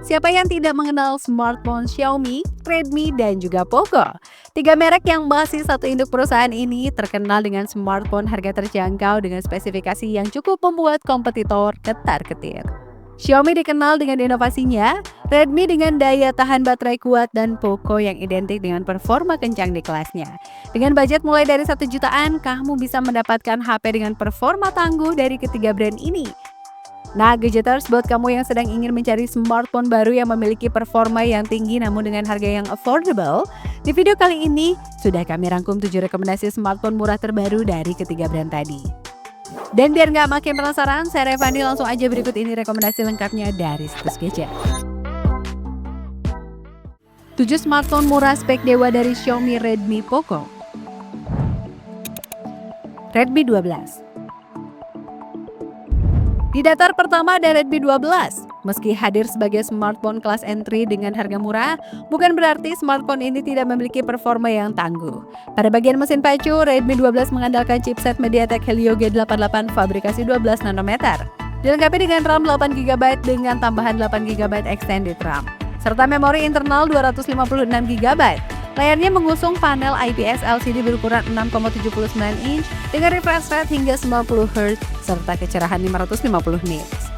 Siapa yang tidak mengenal smartphone Xiaomi, Redmi, dan juga Poco? Tiga merek yang masih satu induk perusahaan ini terkenal dengan smartphone harga terjangkau dengan spesifikasi yang cukup membuat kompetitor ketar-ketir. Xiaomi dikenal dengan inovasinya, Redmi dengan daya tahan baterai kuat, dan Poco yang identik dengan performa kencang di kelasnya. Dengan budget mulai dari 1 jutaan, kamu bisa mendapatkan HP dengan performa tangguh dari ketiga brand ini. Nah, gadgeters, buat kamu yang sedang ingin mencari smartphone baru yang memiliki performa yang tinggi namun dengan harga yang affordable, di video kali ini sudah kami rangkum 7 rekomendasi smartphone murah terbaru dari ketiga brand tadi. Dan biar nggak makin penasaran, saya Revani langsung aja berikut ini rekomendasi lengkapnya dari Situs Gadget. 7 smartphone murah spek dewa dari Xiaomi, Redmi, Poco. Redmi 12. Di daftar pertama ada Redmi 12. Meski hadir sebagai smartphone kelas entry dengan harga murah, bukan berarti smartphone ini tidak memiliki performa yang tangguh. Pada bagian mesin pacu, Redmi 12 mengandalkan chipset MediaTek Helio G88 fabrikasi 12 nanometer. Dilengkapi dengan RAM 8GB dengan tambahan 8GB extended RAM, serta memori internal 256GB. Layarnya mengusung panel IPS LCD berukuran 6,79 inch dengan refresh rate hingga 90Hz serta kecerahan 550 nits.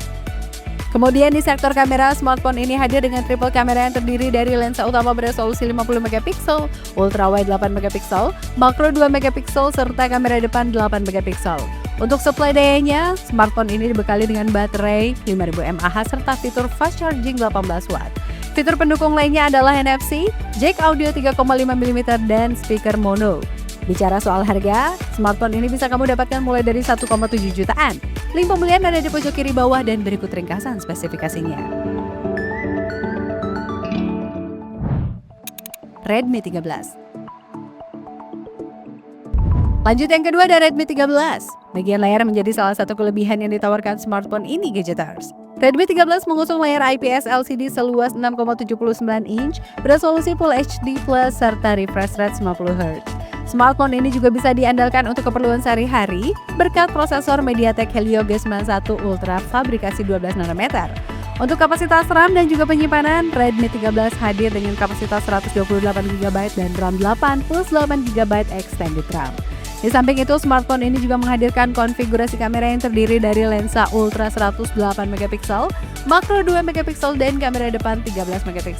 Kemudian di sektor kamera, smartphone ini hadir dengan triple kamera yang terdiri dari lensa utama beresolusi 50MP, ultrawide 8MP, makro 2MP, serta kamera depan 8MP. Untuk supply dayanya, smartphone ini dibekali dengan baterai 5000 mAh serta fitur fast charging 18W. Fitur pendukung lainnya adalah NFC, jack audio 3,5mm, dan speaker mono. Bicara soal harga, smartphone ini bisa kamu dapatkan mulai dari 1,7 jutaan. Link pembelian ada di pojok kiri bawah dan berikut ringkasan spesifikasinya. Redmi 13. Lanjut yang kedua ada Redmi 13. Bagian layar menjadi salah satu kelebihan yang ditawarkan smartphone ini, gadgeters. Redmi 13 mengusung layar IPS LCD seluas 6,79 inch, beresolusi Full HD+, serta refresh rate 90Hz. Smartphone ini juga bisa diandalkan untuk keperluan sehari-hari berkat prosesor MediaTek Helio G91 Ultra fabrikasi 12 nanometer. Untuk kapasitas RAM dan juga penyimpanan, Redmi 13 hadir dengan kapasitas 128GB dan RAM 8 plus 8GB extended RAM. Di samping itu, smartphone ini juga menghadirkan konfigurasi kamera yang terdiri dari lensa ultra 108MP, makro 2MP, dan kamera depan 13MP.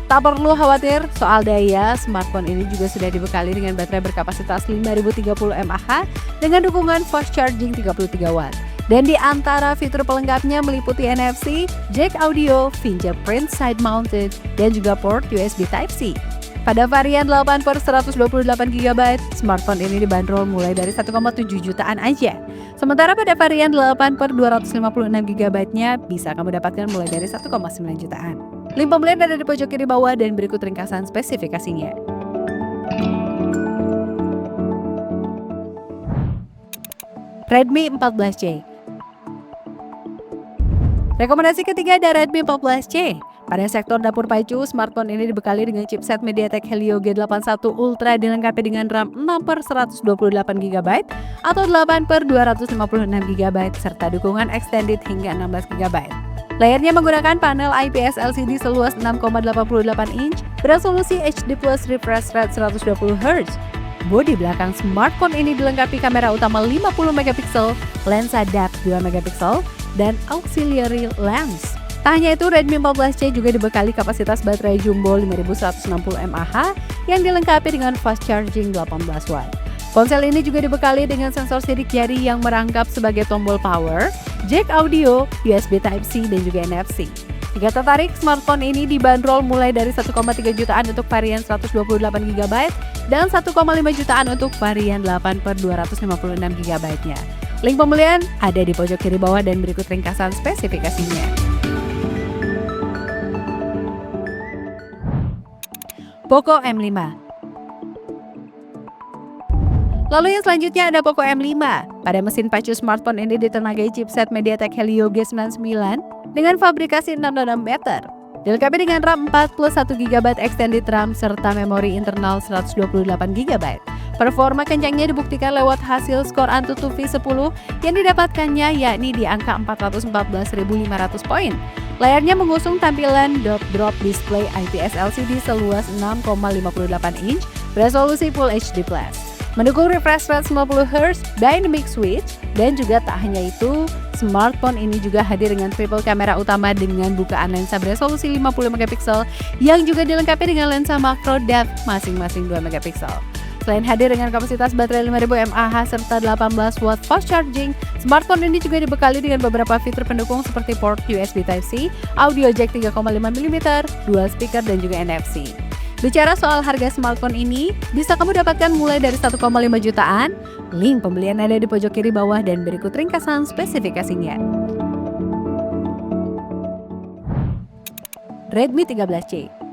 Tak perlu khawatir soal daya, smartphone ini juga sudah dibekali dengan baterai berkapasitas 5030 mAh dengan dukungan fast charging 33W. Dan di antara fitur pelengkapnya meliputi NFC, jack audio, fingerprint side mounted, dan juga port USB Type-C. Pada varian 8/128GB, smartphone ini dibanderol mulai dari 1,7 jutaan aja. Sementara pada varian 8/256GB-nya bisa kamu dapatkan mulai dari 1,9 jutaan. Link pembelian ada di pojok kiri bawah dan berikut ringkasan spesifikasinya. Redmi 14C. Rekomendasi ketiga ada Redmi 14C. Pada sektor dapur pacu, smartphone ini dibekali dengan chipset MediaTek Helio G81 Ultra dilengkapi dengan RAM 6/128GB atau 8/256GB serta dukungan extended hingga 16GB. Layarnya menggunakan panel IPS LCD seluas 6,88 inch, beresolusi HD+, refresh rate 120Hz. Bodi belakang smartphone ini dilengkapi kamera utama 50MP, lensa depth 2MP, dan auxiliary lens. Tak hanya itu, Redmi 14C juga dibekali kapasitas baterai jumbo 5160 mAh yang dilengkapi dengan fast charging 18W. Ponsel ini juga dibekali dengan sensor sidik jari yang merangkap sebagai tombol power, jack audio, USB Type-C, dan juga NFC. Jika tertarik, smartphone ini dibanderol mulai dari 1,3 jutaan untuk varian 128GB dan 1,5 jutaan untuk varian 8/256GB-nya. Link pembelian ada di pojok kiri bawah dan berikut ringkasan spesifikasinya. Poco M5. Lalu yang selanjutnya ada Poco M5. Pada mesin pacu smartphone ini ditenagai chipset MediaTek Helio G99 dengan fabrikasi 6 nanometer. Dilengkapi dengan RAM 4 plus 1GB extended RAM serta memori internal 128GB. Performa kencangnya dibuktikan lewat hasil skor AnTuTu V10 yang didapatkannya yakni di angka 414.500 poin. Layarnya mengusung tampilan dot-drop display IPS LCD seluas 6,58 inch beresolusi Full HD+. Mendukung refresh rate 90Hz, dynamic switch, dan juga tak hanya itu, smartphone ini juga hadir dengan triple kamera utama dengan bukaan lensa beresolusi 50 megapiksel yang juga dilengkapi dengan lensa makro depth masing-masing 2 megapiksel. Selain hadir dengan kapasitas baterai 5000 mAh serta 18 watt fast charging, smartphone ini juga dibekali dengan beberapa fitur pendukung seperti port USB Type-C, audio jack 3,5 mm, dual speaker, dan juga NFC. Bicara soal harga smartphone ini, bisa kamu dapatkan mulai dari 1,5 jutaan. Link pembelian ada di pojok kiri bawah dan berikut ringkasan spesifikasinya. Redmi 13C.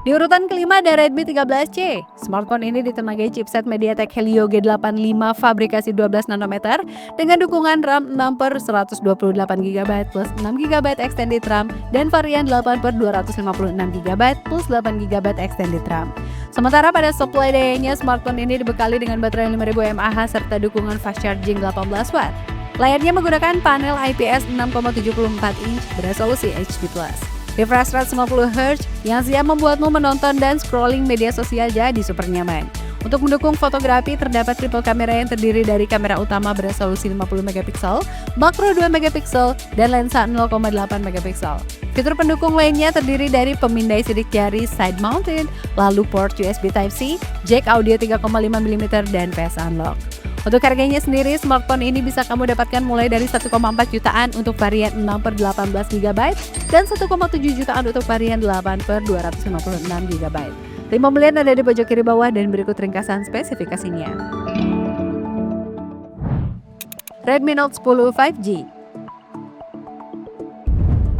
Di urutan kelima ada Redmi 13C. Smartphone ini ditenagai chipset MediaTek Helio G85 fabrikasi 12 nanometer dengan dukungan RAM 6/128GB plus 6GB extended RAM dan varian 8/256GB plus 8GB extended RAM. Sementara pada supply dayanya, smartphone ini dibekali dengan baterai 5000 mAh serta dukungan fast charging 18 watt. Layarnya menggunakan panel IPS 6,74 inch beresolusi HD+. Refresh rate 90Hz yang siap membuatmu menonton dan scrolling media sosial jadi super nyaman. Untuk mendukung fotografi, terdapat triple kamera yang terdiri dari kamera utama beresolusi 50 megapiksel, makro 2 megapiksel, dan lensa 0,8 megapiksel. Fitur pendukung lainnya terdiri dari pemindai sidik jari side mounted, lalu port USB Type-C, jack audio 3,5 mm, dan face unlock. Untuk harganya sendiri, smartphone ini bisa kamu dapatkan mulai dari 1,4 jutaan untuk varian 6/18GB dan 1,7 jutaan untuk varian 8/256GB. Link pembelian ada di pojok kiri bawah dan berikut ringkasan spesifikasinya. Redmi Note 10 5G.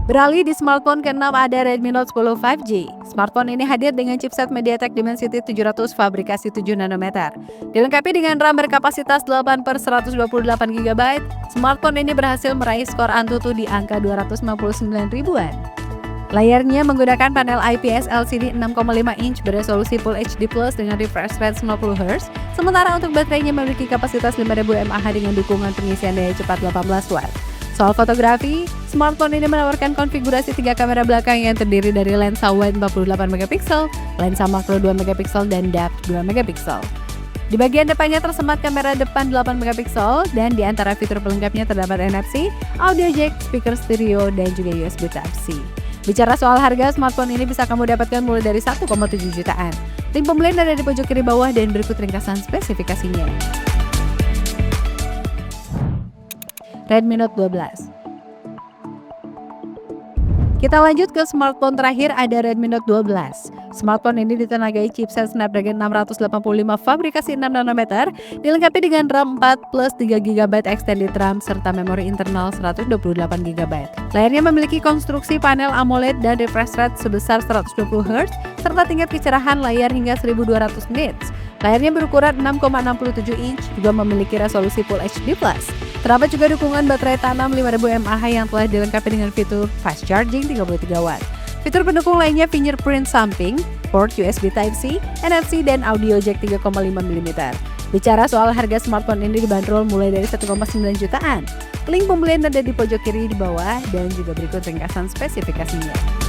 Beralih di smartphone ke-6 ada Redmi Note 10 5G. Smartphone ini hadir dengan chipset MediaTek Dimensity 700 fabrikasi 7 nanometer. Dilengkapi dengan RAM berkapasitas 8/128GB, smartphone ini berhasil meraih skor Antutu di angka 259 ribuan. Layarnya menggunakan panel IPS LCD 6,5 inch beresolusi Full HD+ dengan refresh rate 90Hz, sementara untuk baterainya memiliki kapasitas 5000 mAh dengan dukungan pengisian daya cepat 18 watt. Soal fotografi, smartphone ini menawarkan konfigurasi 3 kamera belakang yang terdiri dari lensa wide 48 megapiksel, lensa makro 2 megapiksel, dan depth 2 megapiksel. Di bagian depannya tersemat kamera depan 8 megapiksel dan di antara fitur pelengkapnya terdapat NFC, audio jack, speaker stereo, dan juga USB Type-C. Bicara soal harga, smartphone ini bisa kamu dapatkan mulai dari 1,7 jutaan. Link pembelian ada di pojok kiri bawah dan berikut ringkasan spesifikasinya. Redmi Note 12. Kita lanjut ke smartphone terakhir ada Redmi Note 12. Smartphone ini ditenagai chipset Snapdragon 685 fabrikasi 6 nanometer, dilengkapi dengan RAM 4 plus 3GB extended RAM serta memori internal 128GB. Layarnya memiliki konstruksi panel AMOLED dan refresh rate sebesar 120Hz serta tingkat kecerahan layar hingga 1200 nits. Layarnya berukuran 6,67 inch, juga memiliki resolusi Full HD+. Terdapat juga dukungan baterai tanam 5000 mAh yang telah dilengkapi dengan fitur fast charging 33 watt. Fitur pendukung lainnya fingerprint samping, port USB Type-C, NFC, dan audio jack 3,5 mm. Bicara soal harga smartphone ini dibanderol mulai dari 1,9 jutaan. Link pembelian ada di pojok kiri di bawah dan juga berikut ringkasan spesifikasinya.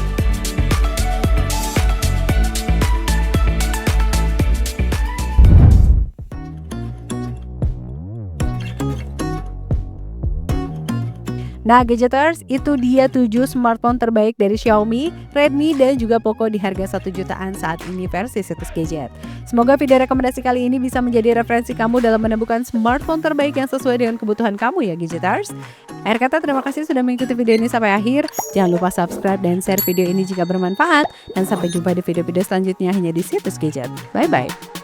Nah Gadgeters, itu dia 7 smartphone terbaik dari Xiaomi, Redmi, dan juga Poco di harga 1 jutaan saat ini versi Situs Gadget. Semoga video rekomendasi kali ini bisa menjadi referensi kamu dalam menemukan smartphone terbaik yang sesuai dengan kebutuhan kamu ya Gadgeters. Akhir kata, terima kasih sudah mengikuti video ini sampai akhir. Jangan lupa subscribe dan share video ini jika bermanfaat. Dan sampai jumpa di video-video selanjutnya hanya di Situs Gadget. Bye-bye.